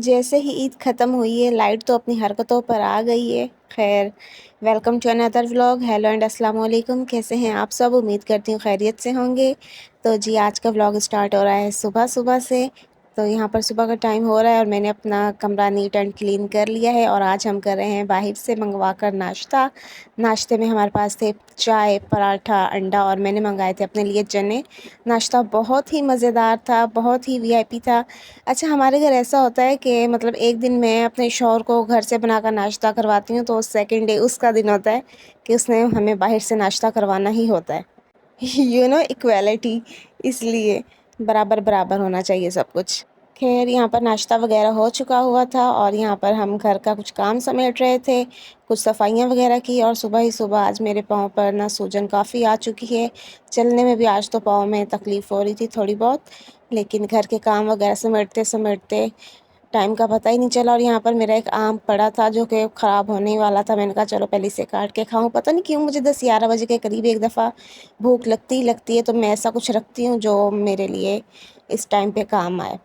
जैसे ही ईद ख़त्म हुई है, लाइट तो अपनी हरकतों पर आ गई है। खैर, welcome to another vlog. Hello and अस्सलाम वालेकुम। कैसे हैं आप सब? उम्मीद करती हूँ खैरियत से होंगे। तो जी, आज का व्लॉग स्टार्ट हो रहा है सुबह-सुबह से। तो यहाँ पर सुबह का टाइम हो रहा है और मैंने अपना कमरा नीट एंड क्लीन कर लिया है और आज हम कर रहे हैं बाहर से मंगवा कर नाश्ता। नाश्ते में हमारे पास थे चाय, पराठा, अंडा और मैंने मंगाए थे अपने लिए चने। नाश्ता बहुत ही मज़ेदार था, बहुत ही वीआईपी था। अच्छा, हमारे घर ऐसा होता है कि मतलब एक दिन मैं अपने शौहर को घर से बनाकर नाश्ता करवाती हूँ, तो सेकंड डे उसका दिन होता है कि उसने हमें बाहर से नाश्ता करवाना ही होता है। इक्वालिटी, इसलिए बराबर-बराबर होना चाहिए सब कुछ। ख़ैर, यहाँ पर नाश्ता वग़ैरह हो चुका हुआ था और यहाँ पर हम घर का कुछ काम समेट रहे थे, कुछ सफाइयाँ वग़ैरह की और सुबह ही सुबह आज मेरे पाँव पर ना सूजन काफ़ी आ चुकी है। चलने में भी आज तो पाँव में तकलीफ़ हो रही थी थोड़ी बहुत, लेकिन घर के काम वग़ैरह समेटते-समेटते टाइम का पता ही नहीं चला और यहाँ पर मेरा एक आम पड़ा था जो कि ख़राब होने ही वाला था। मैंने कहा चलो पहले इसे काट के खाऊँ। पता नहीं क्यों मुझे 10-11 बजे के करीब एक दफ़ा भूख लगती ही लगती है, तो मैं ऐसा कुछ रखती हूँ जो मेरे लिए इस टाइम पे काम आए।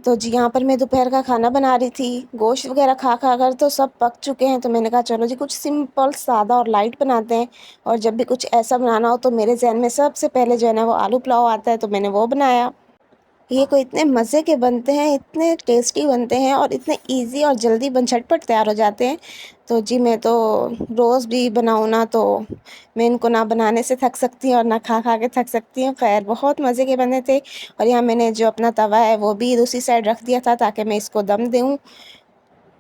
तो जी, यहाँ पर मैं दोपहर का खाना बना रही थी। गोश्त वग़ैरह खा-खा कर तो सब पक चुके हैं, तो मैंने कहा चलो जी कुछ सिंपल, सादा और लाइट बनाते हैं। और जब भी कुछ ऐसा बनाना हो तो मेरे ज़हन में सबसे पहले जो है ना वो आलू पुलाव आता है, तो मैंने वो बनाया। ये कोई इतने मज़े के बनते हैं, इतने टेस्टी बनते हैं और इतने ईज़ी और जल्दी बन झटपट तैयार हो जाते हैं। तो जी, मैं तो रोज़ भी बनाऊँ ना तो मैं इनको ना बनाने से थक सकती हूँ और ना खा-खा के थक सकती हूँ। ख़ैर, बहुत मज़े के बने थे और यहाँ मैंने जो अपना तवा है वो भी दूसरी साइड रख दिया था ताकि मैं इसको दम दूँ।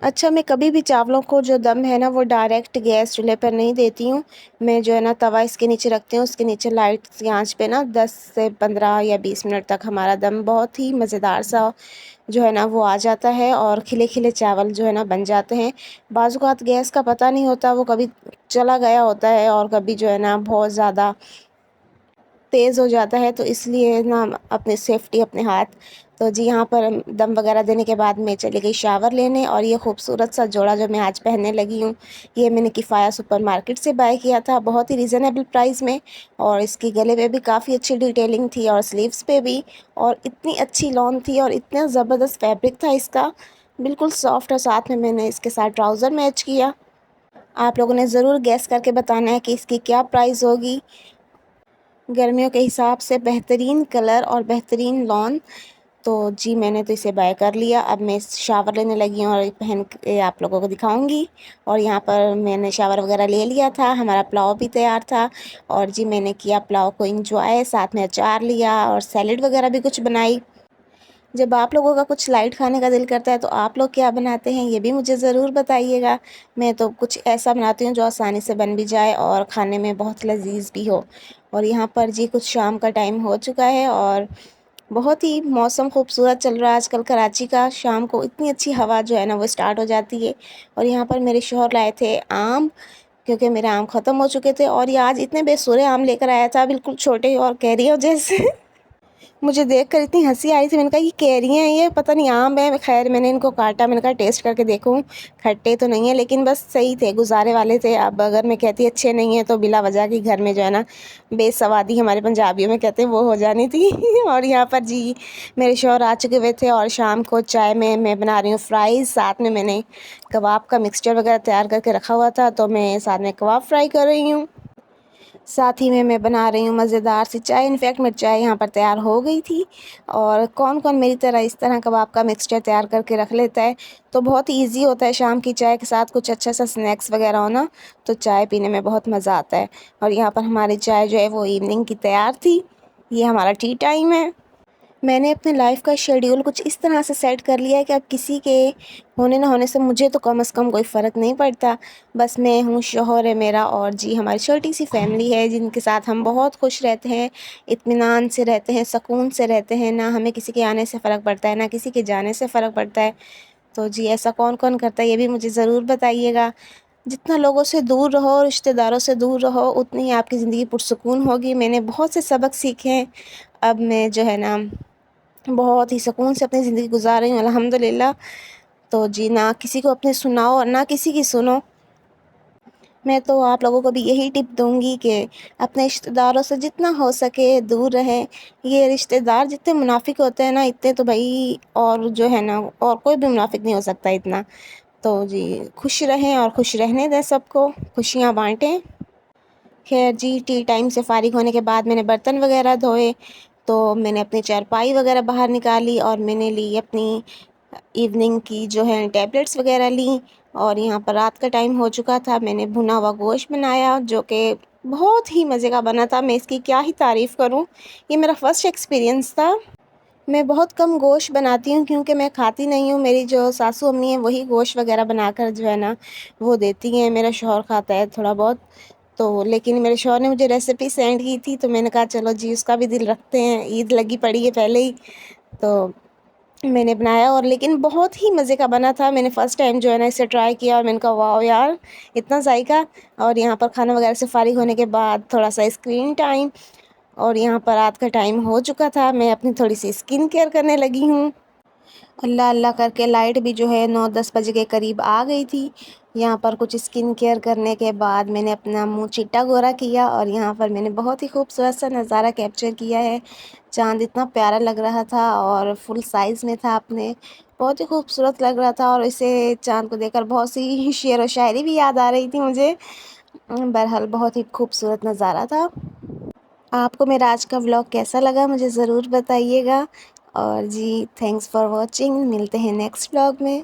अच्छा, मैं कभी भी चावलों को जो दम है ना वो डायरेक्ट गैस चूल्हे पर नहीं देती हूँ। मैं जो है ना तवा इसके नीचे रखती हूँ, उसके नीचे लाइट सी आँच पे ना 10 से 15 या 20 मिनट तक हमारा दम बहुत ही मज़ेदार सा जो है ना वो आ जाता है और खिले-खिले चावल जो है ना बन जाते हैं। बाज़-औक़ात गैस का पता नहीं होता, वो कभी चला गया होता है और कभी जो है ना बहुत ज़्यादा तेज़ हो जाता है, तो इसलिए ना अपनी सेफ्टी अपने हाथ। तो जी, यहाँ पर दम वग़ैरह देने के बाद मैं चली गई शावर लेने और ये खूबसूरत सा जोड़ा जो मैं आज पहनने लगी हूँ, ये मैंने किफ़ाया सुपरमार्केट से बाय किया था बहुत ही रीज़नेबल प्राइस में। और इसकी गले पे भी काफ़ी अच्छी डिटेलिंग थी और स्लीव्स पे भी, और इतनी अच्छी लॉन थी और इतना ज़बरदस्त फैब्रिक था इसका, बिल्कुल सॉफ्ट, और साथ में मैंने इसके साथ ट्राउज़र मैच किया। आप लोगों ने ज़रूर गेस करके बताना है कि इसकी क्या प्राइस होगी। गर्मियों के हिसाब से बेहतरीन कलर और बेहतरीन लॉन। तो जी, मैंने तो इसे बाय कर लिया। अब मैं शावर लेने लगी हूँ और ये पहन के आप लोगों को दिखाऊंगी। और यहाँ पर मैंने शावर वगैरह ले लिया था, हमारा पुलाव भी तैयार था और जी मैंने किया पुलाव को इंजॉय, साथ में अचार लिया और सैलेड वगैरह भी कुछ बनाई। जब आप लोगों का कुछ लाइट खाने का दिल करता है तो आप लोग क्या बनाते हैं ये भी मुझे ज़रूर बताइएगा। मैं तो कुछ ऐसा बनाती हूँ जो आसानी से बन भी जाए और खाने में बहुत लज़ीज़ भी हो। और यहाँ पर जी कुछ शाम का टाइम हो चुका है और बहुत ही मौसम खूबसूरत चल रहा है आजकल कराची का। शाम को इतनी अच्छी हवा जो है ना वो स्टार्ट हो जाती है। और यहाँ पर मेरे शौहर लाए थे आम, क्योंकि मेरे आम ख़त्म हो चुके थे और ये आज इतने बेसुरे आम लेकर आया था, बिल्कुल छोटे और कैरियों जैसे। मुझे देखकर इतनी हँसी आ रही थी, मैंने कहा ये कैरियाँ हैं, ये पता नहीं आम है। ख़ैर, मैंने इनको काटा, मैंने कहा टेस्ट करके देखूँ, खट्टे तो नहीं है लेकिन बस सही थे, गुज़ारे वाले थे। अब अगर मैं कहती अच्छे नहीं हैं तो बिला वजह की घर में जो है ना बेसवादी, हमारे पंजाबियों में कहते हैं, वो हो जानी थी। और यहाँ पर जी मेरे शौहर आ चुके हुए थे और शाम को चाय में मैं बना रही हूँ फ्राइज़, साथ में मैंने कबाब का मिक्सचर वगैरह तैयार करके रखा हुआ था, तो मैं साथ में कबाब फ्राई कर रही हूँ। साथ ही में मैं बना रही हूँ मज़ेदार सी चाय। इनफैक्ट मेरी चाय यहाँ पर तैयार हो गई थी। और कौन-कौन मेरी तरह इस तरह कबाब का मिक्सचर तैयार करके रख लेता है, तो बहुत ईज़ी होता है शाम की चाय के साथ कुछ अच्छा सा स्नैक्स वग़ैरह हो ना, तो चाय पीने में बहुत मज़ा आता है। और यहाँ पर हमारी चाय जो है वो इवनिंग की तैयार थी। ये हमारा टी टाइम है। मैंने अपने लाइफ़ का शेड्यूल कुछ इस तरह से सेट कर लिया है कि अब किसी के होने ना होने से मुझे तो कम से कम कोई फ़र्क नहीं पड़ता। बस मैं हूँ, शौहर है मेरा और जी हमारी छोटी-सी फ़ैमिली है जिनके साथ हम बहुत खुश रहते हैं, इत्मीनान से रहते हैं, सुकून से रहते हैं। ना हमें किसी के आने से फ़र्क पड़ता है, ना किसी के जाने से फ़र्क पड़ता है। तो जी, ऐसा कौन-कौन करता है ये भी मुझे ज़रूर बताइएगा। जितना लोगों से दूर रहो, रिश्तेदारों से दूर रहो, उतनी ही आपकी ज़िंदगी पुरसुकून होगी। मैंने बहुत से सबक सीखे हैं। अब मैं जो है ना बहुत ही सुकून से अपनी ज़िंदगी गुज़ार रही हूँ अल्हम्दुलिल्लाह। तो जी, ना किसी को अपनी सुनाओ और ना किसी की सुनो। मैं तो आप लोगों को भी यही टिप दूँगी कि अपने रिश्तेदारों से जितना हो सके दूर रहें। ये रिश्तेदार जितने मुनाफ़िक होते हैं ना, इतने तो भई और जो है ना, और कोई भी मुनाफ़िक नहीं हो सकता इतना। तो जी, खुश रहें और खुश रहने दें सबको, खुशियाँ बाँटें। ख़ैर जी, टी टाइम से फ़ारिग होने के बाद मैंने बर्तन वग़ैरह धोए, तो मैंने अपनी चारपाई वग़ैरह बाहर निकाली और मैंने ली अपनी इवनिंग की जो है टैबलेट्स वग़ैरह लीं। और यहाँ पर रात का टाइम हो चुका था, मैंने भुना हुआ गोश्त बनाया जो कि बहुत ही मज़े का बना था, मैं इसकी क्या ही तारीफ़ करूँ। ये मेरा फ़र्स्ट एक्सपीरियंस था। मैं बहुत कम गोश्त बनाती हूँ क्योंकि मैं खाती नहीं हूँ, मेरी जो सासू अम्मी हैं वही गोश्त वग़ैरह बनाकर जो है ना वो देती हैं, मेरा शौहर खाता है थोड़ा बहुत। तो लेकिन मेरे शौहर ने मुझे रेसिपी सेंड की थी तो मैंने कहा चलो जी उसका भी दिल रखते हैं, ईद लगी पड़ी है पहले ही, तो मैंने बनाया और लेकिन बहुत ही मज़े का बना था। मैंने फ़र्स्ट टाइम जो है ना इसे ट्राई किया और मैंने कहा वाओ यार! इतना ज़ायक़ा। और यहाँ पर खाना वग़ैरह से फ़ारिग होने के बाद थोड़ा-सा स्क्रीन टाइम, और यहाँ पर रात का टाइम हो चुका था, मैं अपनी थोड़ी-सी स्किन केयर करने लगी हूँ। अल्लाह अल्लाह करके लाइट भी जो है 9-10 बजे के करीब आ गई थी। यहाँ पर कुछ स्किन केयर करने के बाद मैंने अपना मुँह चिट्टा गोरा किया और यहाँ पर मैंने बहुत ही खूबसूरत सा नज़ारा कैप्चर किया है। चाँद इतना प्यारा लग रहा था और फुल साइज़ में था अपने, बहुत ही खूबसूरत लग रहा था और इसे चाँद को देखकर बहुत सी शेर व शायरी भी याद आ रही थी मुझे। बहरहाल बहुत ही खूबसूरत नज़ारा था। आपको मेरा आज का व्लॉग कैसा लगा मुझे ज़रूर बताइएगा। और जी थैंक्स फॉर वॉचिंग, मिलते हैं नेक्स्ट व्लॉग में।